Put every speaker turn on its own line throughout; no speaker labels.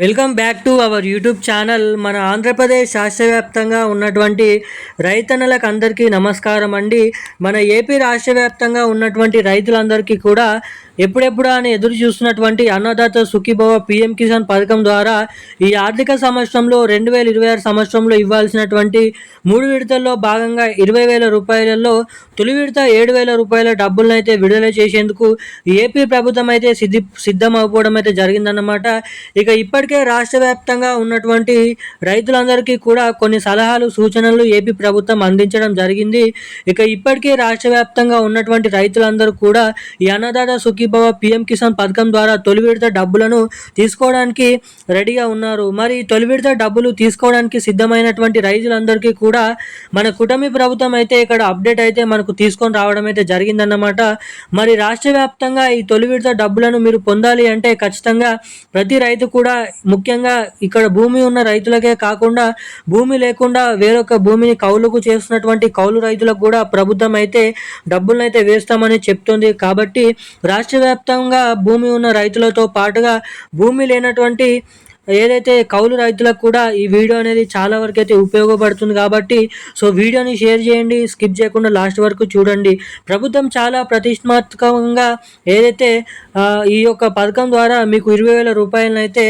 Welcome back to our YouTube channel. మన ఆంధ్రప్రదేశ్ రాష్ట్ర వ్యాప్తంగా ఉన్నటువంటి రైతన్నలకు అందరికీ నమస్కారం అండి. మన ఏపీ రాష్ట్ర వ్యాప్తంగా ఉన్నటువంటి రైతులందరికీ కూడా ఎప్పుడెప్పుడు అని ఎదురు చూస్తున్నటువంటి అన్నదాత సుఖీభవ పిఎం కిసాన్ పథకం ద్వారా ఈ ఆర్థిక సంవత్సరంలో 2026 సంవత్సరంలో ఇవ్వాల్సినటువంటి 3 విడతల్లో భాగంగా 20,000 రూపాయలలో తొలి విడత 7,000 రూపాయల డబ్బులను అయితే విడుదల చేసేందుకు ఏపీ ప్రభుత్వం అయితే సిద్ధం అయిపోవడం అయితే జరిగిందన్నమాట. ఇక ఇప్పటికే రాష్ట్ర వ్యాప్తంగా ఉన్నటువంటి రైతులందరికీ కూడా కొన్ని సలహాలు సూచనలు ఏపీ ప్రభుత్వం అందించడం జరిగింది. ఇక ఇప్పటికే రాష్ట్ర వ్యాప్తంగా ఉన్నటువంటి రైతులందరూ కూడా ఈ అన్నదాత సుఖీభవ పిఎం కిసాన్ పథకం ద్వారా తొలి విడత డబ్బులను తీసుకోవడానికి రెడీగా ఉన్నారు. మరి తొలి విడత డబ్బులు తీసుకోవడానికి సిద్ధమైనటువంటి రైతులందరికీ కూడా మన కూటమి ప్రభుత్వం అయితే ఇక్కడ అప్డేట్ అయితే మనకు తీసుకొని రావడం అయితే జరిగిందన్నమాట. మరి రాష్ట్ర వ్యాప్తంగా ఈ తొలి విడత డబ్బులను మీరు పొందాలి అంటే ఖచ్చితంగా ప్రతి రైతు కూడా, ముఖ్యంగా ఇక్కడ భూమి ఉన్న రైతులకే కాకుండా భూమి లేకుండా వేరొక భూమిని కౌలుకు చేస్తున్నటువంటి కౌలు రైతులకు కూడా ప్రభుత్వం అయితే డబ్బులను అయితే వేస్తామని చెప్తుంది. కాబట్టి రాష్ట్ర వ్యాప్తంగా భూమి ఉన్న రైతులతో పాటుగా భూమి లేనటువంటి ఏదైతే కౌలు రైతులకు కూడా ఈ వీడియో అనేది చాలా వరకు అయితే ఉపయోగపడుతుంది. కాబట్టి సో వీడియోని షేర్ చేయండి, స్కిప్ చేయకుండా లాస్ట్ వరకు చూడండి. ప్రభుత్వం చాలా ప్రతిష్టాత్మకంగా ఏదైతే ఈ యొక్క పథకం ద్వారా మీకు 20,000 రూపాయలను అయితే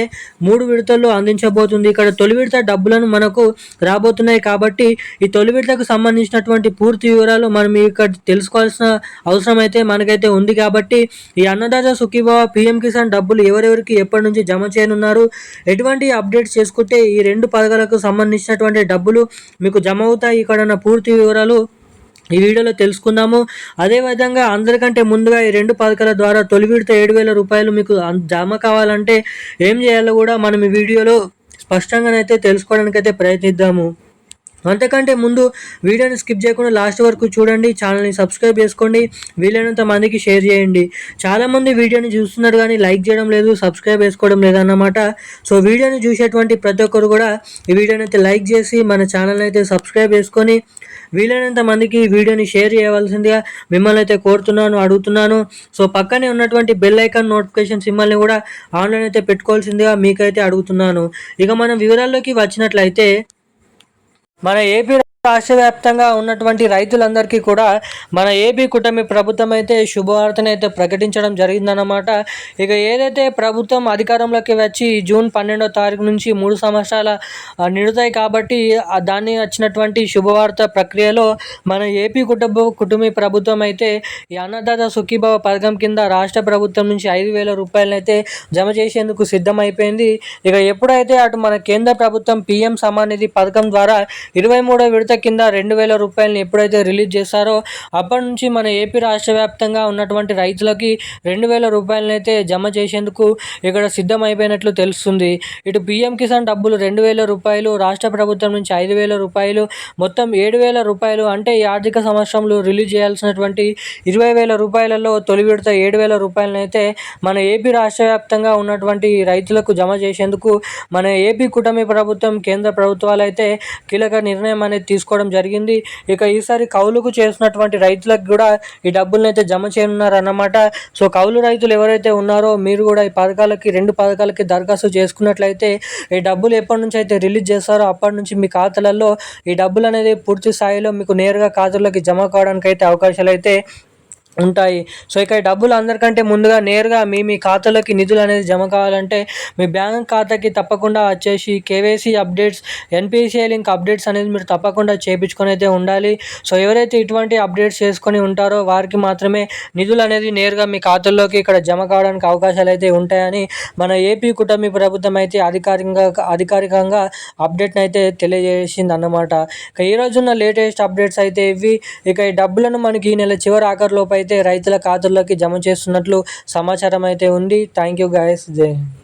3 విడతల్లో అందించబోతుంది. ఇక్కడ తొలి విడత డబ్బులను మనకు రాబోతున్నాయి. కాబట్టి ఈ తొలి విడతకు సంబంధించినటువంటి పూర్తి వివరాలు మనం ఇక్కడ తెలుసుకోవాల్సిన అవసరం అయితే మనకైతే ఉంది. కాబట్టి ఈ అన్నదాత సుఖీభవ పిఎం కిసాన్ డబ్బులు ఎవరెవరికి ఎప్పటి నుంచి జమ చేయనున్నారు, ఎటువంటి అప్డేట్స్ చేసుకుంటే ఈ 2 పథకాలకు సంబంధించినటువంటి డబ్బులు మీకు జమ అవుతాయి, ఇక్కడ ఉన్న పూర్తి వివరాలు ఈ వీడియోలో తెలుసుకుందాము. అదేవిధంగా అందరికంటే ముందుగా ఈ 2 పథకాల ద్వారా తొలి విడత 7,000 రూపాయలు మీకు జమ కావాలంటే ఏం చేయాలో కూడా మనం ఈ వీడియోలో స్పష్టంగానైతే తెలుసుకోవడానికి అయితే ప్రయత్నిద్దాము. అంతకంటే ముందు వీడియోని స్కిప్ చేయకుండా లాస్ట్ వరకు చూడండి, ఛానల్ని సబ్స్క్రైబ్ చేసుకోండి, వీలైనంత మందికి షేర్ చేయండి. చాలామంది వీడియోని చూస్తున్నారు కానీ లైక్ చేయడం లేదు, సబ్స్క్రైబ్ చేసుకోవడం లేదన్నమాట. సో వీడియోని చూసేటువంటి ప్రతి ఒక్కరు కూడా ఈ వీడియోని అయితే లైక్ చేసి మన ఛానల్ని అయితే సబ్స్క్రైబ్ చేసుకొని వీలైనంత మందికి వీడియోని షేర్ చేయవలసిందిగా మిమ్మల్ని అయితే కోరుతున్నాను, అడుగుతున్నాను. సో పక్కనే ఉన్నటువంటి బెల్ ఐకాన్ నోటిఫికేషన్ సింబల్ని కూడా ఆన్లైన్ అయితే పెట్టుకోవాల్సిందిగా మీకైతే అడుగుతున్నాను. ఇక మనం వివరాల్లోకి వచ్చినట్లయితే మన ఏపీ రాష్ట్ర వ్యాప్తంగా ఉన్నటువంటి రైతులందరికీ కూడా మన ఏపీ కూటమి ప్రభుత్వం అయితే శుభవార్తను అయితే ప్రకటించడం జరిగిందన్నమాట. ఇక ఏదైతే ప్రభుత్వం అధికారంలోకి వచ్చి జూన్ 12వ తారీఖు నుంచి 3 సంవత్సరాల నిండుతాయి. కాబట్టి దాన్ని వచ్చినటువంటి శుభవార్త ప్రక్రియలో మన ఏపీ కుటుంబ ప్రభుత్వం అయితే ఈ అన్నదాత సుఖీభవ పథకం కింద రాష్ట్ర ప్రభుత్వం నుంచి 5,000 రూపాయలను అయితే జమ చేసేందుకు సిద్ధమైపోయింది. ఇక ఎప్పుడైతే అటు మన కేంద్ర ప్రభుత్వం పిఎం సమాన్ నిధి పథకం ద్వారా 23వ విడత కింద 2,000 రూపాయలని ఎప్పుడైతే రిలీజ్ చేస్తారో అప్పటి నుంచి మన ఏపీ రాష్ట్ర వ్యాప్తంగా ఉన్నటువంటి రైతులకి 2,000 రూపాయలను అయితే జమ చేసేందుకు ఇక్కడ సిద్ధమైపోయినట్లు తెలుస్తుంది. ఇటు పిఎం కిసాన్ డబ్బులు 2,000 రూపాయలు, రాష్ట్ర ప్రభుత్వం నుంచి 5,000 రూపాయలు, మొత్తం 7,000 రూపాయలు. అంటే ఈ ఆర్థిక సంవత్సరంలో రిలీజ్ చేయాల్సినటువంటి 20,000 రూపాయలలో తొలి విడత 7,000 రూపాయలను అయితే మన ఏపీ రాష్ట్ర వ్యాప్తంగా ఉన్నటువంటి రైతులకు జమ చేసేందుకు మన ఏపీ కూటమి ప్రభుత్వం, కేంద్ర ప్రభుత్వాలు అయితే కీలక నిర్ణయం అనేది తీసుకోవడం జరిగింది. ఇక ఈసారి కౌలుకు చేసినటువంటి రైతులకు కూడా ఈ డబ్బులను అయితే జమ చేయనున్నారు అన్నమాట. సో కౌలు రైతులు ఎవరైతే ఉన్నారో మీరు కూడా ఈ పథకాలకి 2 పథకాలకి దరఖాస్తు చేసుకున్నట్లయితే ఈ డబ్బులు ఎప్పటి నుంచి అయితే రిలీజ్ చేస్తారో అప్పటి నుంచి మీ ఖాతాలలో ఈ డబ్బులు అనేది పూర్తి స్థాయిలో మీకు నేరుగా ఖాతాలోకి జమ కావడానికి అయితే అవకాశాలు అయితే ఉంటాయి. సో ఇక డబ్బులు అందరికంటే ముందుగా నేరుగా మీ ఖాతాలోకి నిధులు అనేది జమ కావాలంటే మీ బ్యాంక్ ఖాతాకి తప్పకుండా వచ్చేసి KYC updates, NPCI link updates అనేది మీరు తప్పకుండా చేయించుకొని అయితే ఉండాలి. సో ఎవరైతే ఇటువంటి అప్డేట్స్ చేసుకొని ఉంటారో వారికి మాత్రమే నిధులు అనేది నేరుగా మీ ఖాతాల్లోకి ఇక్కడ జమ కావడానికి అవకాశాలు అయితే ఉంటాయని మన ఏపీ కూటమి ప్రభుత్వం అయితే అధికారికంగా అప్డేట్ని అయితే తెలియజేసింది అన్నమాట. ఇక ఈరోజున్న లేటెస్ట్ అప్డేట్స్ అయితే ఇవి. ఇక ఈ డబ్బులను మనకి ఈ నెల చివరి ఆఖరిలోపు అయితే రైతుల ఖాతాల్లోకి జమ చేస్తున్నట్లు సమాచారం అయితే ఉంది. Thank you guys. జై హింద్.